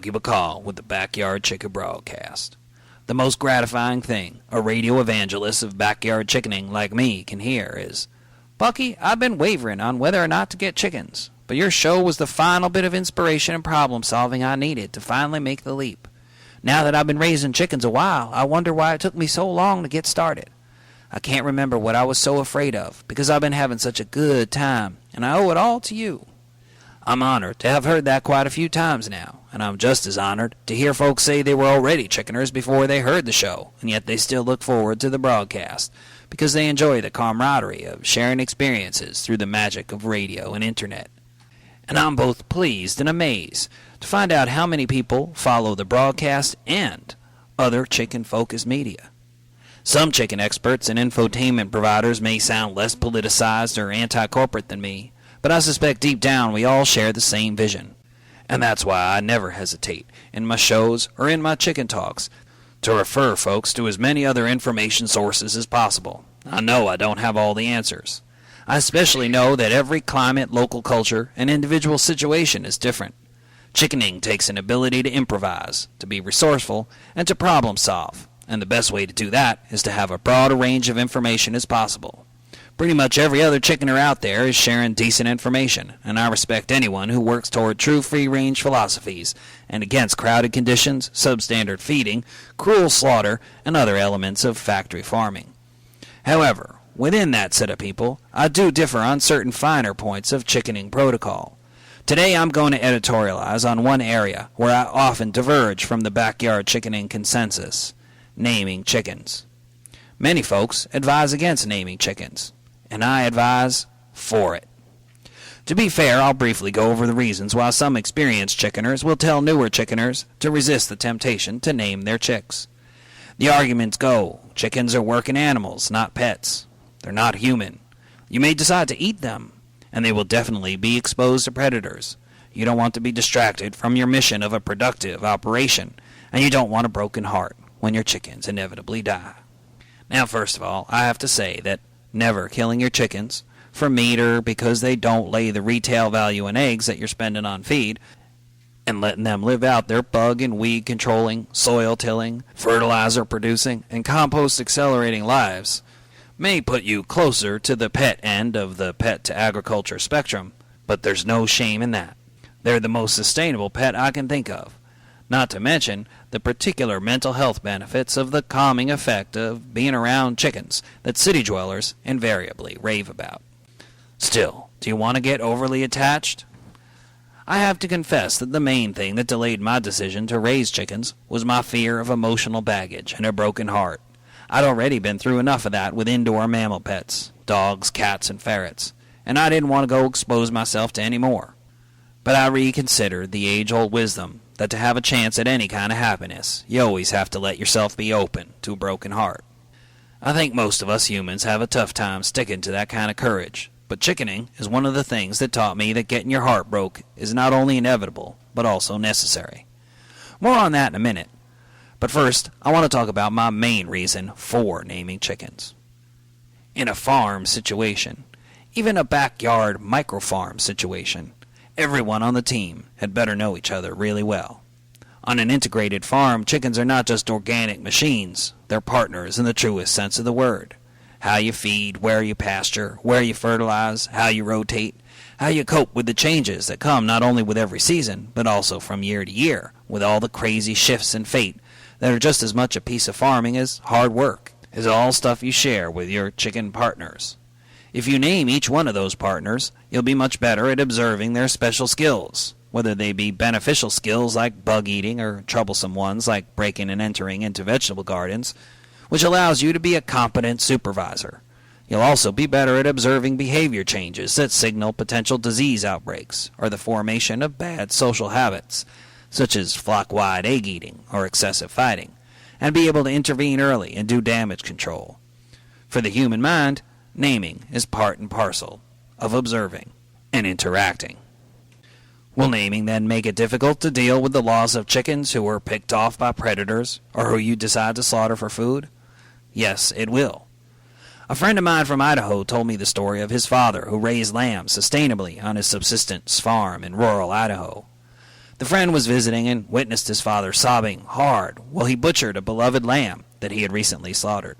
Bucky Backaw with the Backyard Chicken Broadcast. The most gratifying thing a radio evangelist of backyard chickening like me can hear is, "Bucky, I've been wavering on whether or not to get chickens, but your show was the final bit of inspiration and problem solving I needed to finally make the leap. Now that I've been raising chickens a while, I wonder why it took me so long to get started. I can't remember what I was so afraid of, because I've been having such a good time, and I owe it all to you." I'm honored to have heard that quite a few times now, and I'm just as honored to hear folks say they were already chickeners before they heard the show, and yet they still look forward to the broadcast, because they enjoy the camaraderie of sharing experiences through the magic of radio and internet. And I'm both pleased and amazed to find out how many people follow the broadcast and other chicken-focused media. Some chicken experts and infotainment providers may sound less politicized or anti-corporate than me, but I suspect deep down we all share the same vision. And that's why I never hesitate, in my shows or in my chicken talks, to refer folks to as many other information sources as possible. I know I don't have all the answers. I especially know that every climate, local culture, and individual situation is different. Chickening takes an ability to improvise, to be resourceful, and to problem solve. And the best way to do that is to have a broad range of information as possible. Pretty much every other chickener out there is sharing decent information, and I respect anyone who works toward true free-range philosophies and against crowded conditions, substandard feeding, cruel slaughter, and other elements of factory farming. However, within that set of people, I do differ on certain finer points of chickening protocol. Today I'm going to editorialize on one area where I often diverge from the backyard chickening consensus: naming chickens. Many folks advise against naming chickens, and I advise for it. To be fair, I'll briefly go over the reasons why some experienced chickeners will tell newer chickeners to resist the temptation to name their chicks. The arguments go, chickens are working animals, not pets. They're not human. You may decide to eat them, and they will definitely be exposed to predators. You don't want to be distracted from your mission of a productive operation, and you don't want a broken heart when your chickens inevitably die. Now, first of all, I have to say that never killing your chickens for meat or because they don't lay the retail value in eggs that you're spending on feed, and letting them live out their bug and weed controlling, soil tilling, fertilizer producing, and compost accelerating lives may put you closer to the pet end of the pet to agriculture spectrum, but there's no shame in that. They're the most sustainable pet I can think of, not to mention the particular mental health benefits of the calming effect of being around chickens that city dwellers invariably rave about. Still, do you want to get overly attached? I have to confess that the main thing that delayed my decision to raise chickens was my fear of emotional baggage and a broken heart. I'd already been through enough of that with indoor mammal pets, dogs, cats, and ferrets, and I didn't want to go expose myself to any more. But I reconsidered the age-old wisdom that to have a chance at any kind of happiness, you always have to let yourself be open to a broken heart. I think most of us humans have a tough time sticking to that kind of courage, but chickening is one of the things that taught me that getting your heart broke is not only inevitable, but also necessary. More on that in a minute, but first, I want to talk about my main reason for naming chickens. In a farm situation, even a backyard micro-farm situation, everyone on the team had better know each other really well. On an integrated farm, chickens are not just organic machines, they're partners in the truest sense of the word. How you feed, where you pasture, where you fertilize, how you rotate, how you cope with the changes that come not only with every season, but also from year to year, with all the crazy shifts in fate that are just as much a piece of farming as hard work, is all stuff you share with your chicken partners. If you name each one of those partners, you'll be much better at observing their special skills, whether they be beneficial skills like bug eating or troublesome ones like breaking and entering into vegetable gardens, which allows you to be a competent supervisor. You'll also be better at observing behavior changes that signal potential disease outbreaks or the formation of bad social habits, such as flock-wide egg eating or excessive fighting, and be able to intervene early and do damage control. For the human mind, naming is part and parcel of observing and interacting. Will naming then make it difficult to deal with the loss of chickens who were picked off by predators or who you decide to slaughter for food? Yes, it will. A friend of mine from Idaho told me the story of his father who raised lambs sustainably on his subsistence farm in rural Idaho. The friend was visiting and witnessed his father sobbing hard while he butchered a beloved lamb that he had recently slaughtered.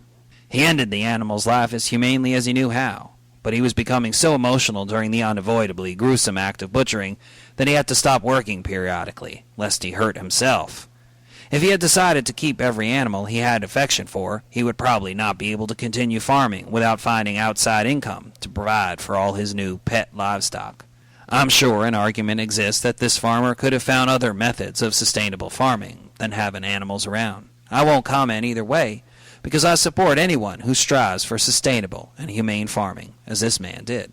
He ended the animal's life as humanely as he knew how, but he was becoming so emotional during the unavoidably gruesome act of butchering that he had to stop working periodically, lest he hurt himself. If he had decided to keep every animal he had affection for, he would probably not be able to continue farming without finding outside income to provide for all his new pet livestock. I'm sure an argument exists that this farmer could have found other methods of sustainable farming than having animals around. I won't comment either way, because I support anyone who strives for sustainable and humane farming, as this man did.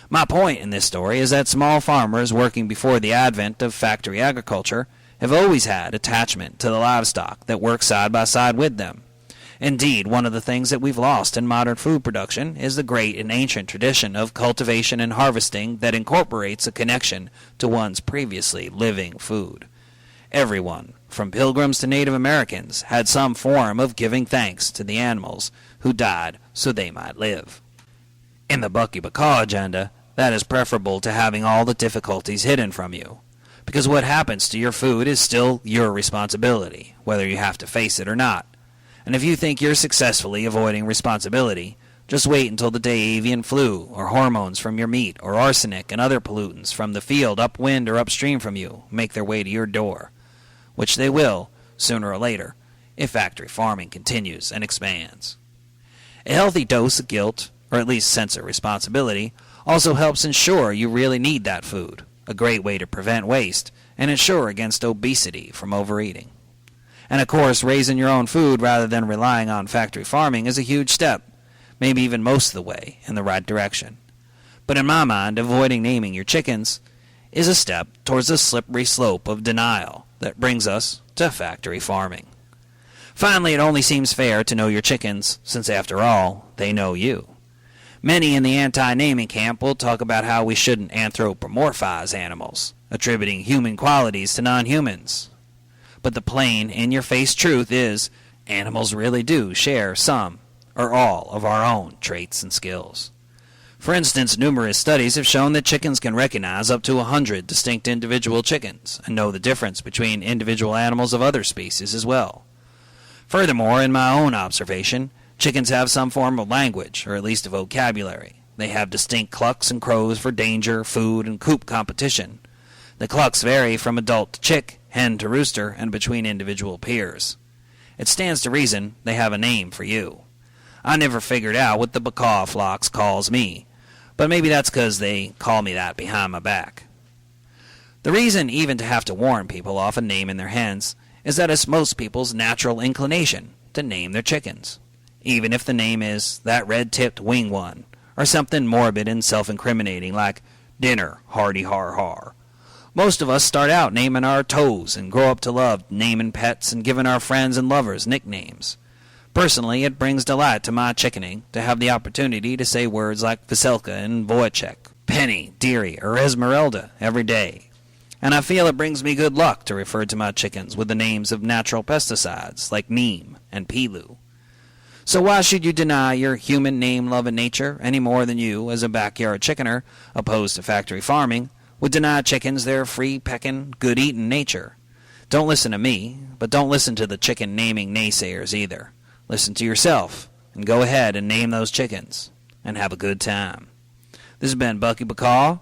My point in this story is that small farmers working before the advent of factory agriculture have always had attachment to the livestock that work side by side with them. Indeed, one of the things that we've lost in modern food production is the great and ancient tradition of cultivation and harvesting that incorporates a connection to one's previously living food. Everyone, from pilgrims to Native Americans, had some form of giving thanks to the animals who died so they might live. In the Bucky Backaw agenda, that is preferable to having all the difficulties hidden from you, because what happens to your food is still your responsibility, whether you have to face it or not. And if you think you're successfully avoiding responsibility, just wait until the day avian flu, or hormones from your meat, or arsenic and other pollutants from the field upwind or upstream from you make their way to your door, which they will, sooner or later, if factory farming continues and expands. A healthy dose of guilt, or at least sense of responsibility, also helps ensure you really need that food, a great way to prevent waste and ensure against obesity from overeating. And of course, raising your own food rather than relying on factory farming is a huge step, maybe even most of the way in the right direction. But in my mind, avoiding naming your chickens is a step towards the slippery slope of denial that brings us to factory farming. Finally, it only seems fair to know your chickens, since after all, they know you. Many in the anti-naming camp will talk about how we shouldn't anthropomorphize animals, attributing human qualities to non-humans. But the plain, in-your-face truth is, animals really do share some, or all, of our own traits and skills. For instance, numerous studies have shown that chickens can recognize up to 100 distinct individual chickens, and know the difference between individual animals of other species as well. Furthermore, in my own observation, chickens have some form of language, or at least a vocabulary. They have distinct clucks and crows for danger, food, and coop competition. The clucks vary from adult to chick, hen to rooster, and between individual peers. It stands to reason they have a name for you. I never figured out what the Backaw flocks calls me, but maybe that's 'cause they call me that behind my back. The reason even to have to warn people off a name in their hens is that it's most people's natural inclination to name their chickens, even if the name is that red-tipped wing one, or something morbid and self-incriminating like dinner, hardy har har. Most of us start out naming our toes and grow up to love naming pets and giving our friends and lovers nicknames. Personally, it brings delight to my chickening to have the opportunity to say words like Veselka and Wojciech, Penny, Dearie, or Esmeralda every day. And I feel it brings me good luck to refer to my chickens with the names of natural pesticides like neem and pilu. So why should you deny your human name-loving nature any more than you, as a backyard chickener, opposed to factory farming, would deny chickens their free-pecking, good-eating nature? Don't listen to me, but don't listen to the chicken-naming naysayers either. Listen to yourself, and go ahead and name those chickens, and have a good time. This has been Bucky Backaw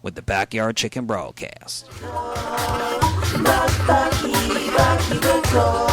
with the Backyard Chicken Broadcast. Bucky Backaw.